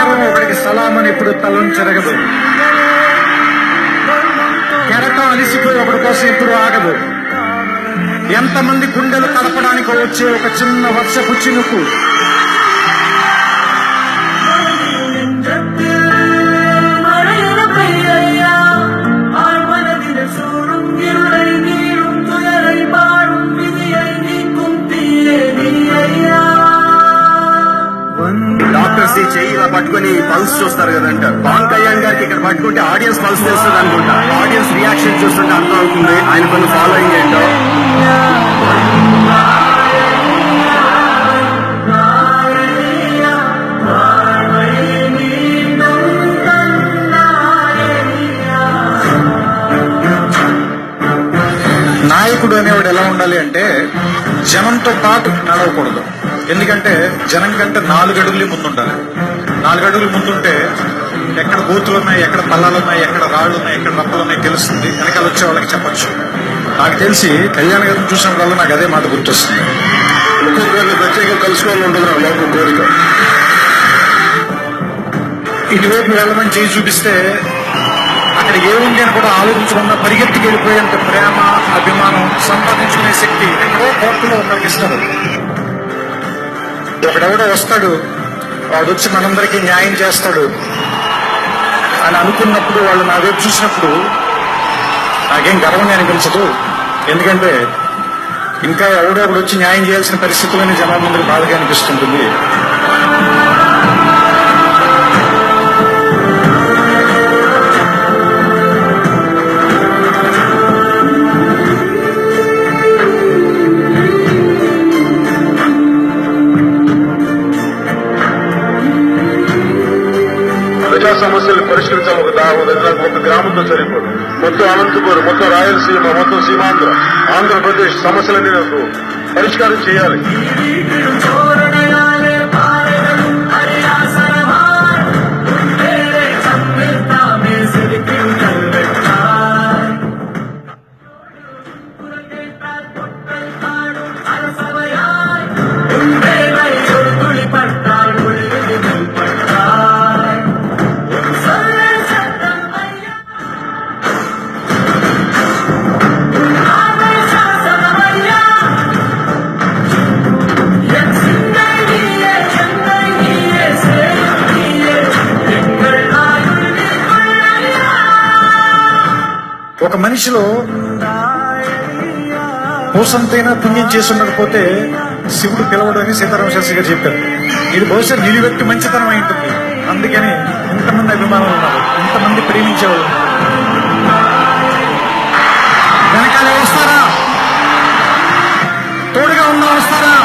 నమస్కారం, ఒకడికి సలాం అని ఎప్పుడు తలంచెరగదు. కెరటం అలిసిపోయి ఒకడి కోసం ఎప్పుడు ఆగదు. ఎంతమంది గుండెలు కలపడానికి వచ్చే ఒక చిన్న వర్షపు చినుకు డాక్టర్స్ ఈ చెయ్యి ఇలా పట్టుకుని పల్స్ చూస్తారు కదంట. పవన్ కళ్యాణ్ గారికి ఇక్కడ పట్టుకుంటే ఆడియన్స్ పల్స్ తెలుస్తుంది అనుకుంటా. ఆడియన్స్ రియాక్షన్ చూస్తుంటే అర్థం అవుతుంది ఆయన కొన్ని ఫాలోయింగ్ ఏంటో. నాయకుడు అనేవాడు ఎలా ఉండాలి అంటే జనంతో పాటు నడవకూడదు. ఎందుకంటే జనం కంటే 4 అడుగులు ముందుండాలి. 4 అడుగులు ముందుంటే ఎక్కడ గోతులు ఉన్నాయి, ఎక్కడ పల్లాలు ఉన్నాయి, ఎక్కడ రాళ్ళు ఉన్నాయి, ఎక్కడ రప్పలు ఉన్నాయి తెలుస్తుంది. వెనకాల వచ్చే వాళ్ళకి చెప్పచ్చు. నాకు తెలిసి కళ్యాణ్ గారిని చూసినప్పుడల్లా నాకు అదే మాట గుర్తొస్తుంది. ఒక్కొక్కరిని ప్రత్యేకంగా కలుసుకోవాలని ఉంటుంది నాకు కోరిక. ఇటువైపు వెళ్ళమని చేయి చూపిస్తే అక్కడ ఏముంది అని కూడా ఆలోచించకుండా పరిగెత్తికి వెళ్ళిపోయేంత ప్రేమ, అభిమానం, సంపాదించుకునే శక్తి ఎక్కడో కోర్టులో ఒకరికి ఇస్తారు. ఒకడెవడో వస్తాడు, వాడు వచ్చి మనందరికీ న్యాయం చేస్తాడు అని అనుకున్నప్పుడు వాళ్ళు నా వైపు చూసినప్పుడు నాకేం గర్వంగా అనిపించదు. ఎందుకంటే ఇంకా ఎవడో ఒకడు వచ్చి న్యాయం చేయాల్సిన పరిస్థితులని జనాల ముందుకు బాధగా అనిపిస్తుంటుంది. ప్రజా సమస్యలు పరిష్కరించాలి. ఒక గ్రామంతో సరిపోదు. మొత్తం అనంతపురం, మొత్తం రాయలసీమ, మొత్తం సీమాంధ్ర, ఆంధ్రప్రదేశ్ సమస్యలన్నీ నాకు పరిష్కారం చేయాలి. ఒక మనిషిలో పూసంతైనా పుణ్యం చేసి ఉండకపోతే శివుడు పిలవడని సీతారామ శాస్త్రి గారు చెప్పారు. ఇది బహుశా నిలువెట్టు మంచితనం అయి ఉంటుంది. అందుకని ఇంతమంది అభిమానులు ఉన్నారు, ఇంతమంది ప్రేమించేవాళ్ళు. వెనకాలే వస్తారా? తోడుగా ఉందా వస్తారా?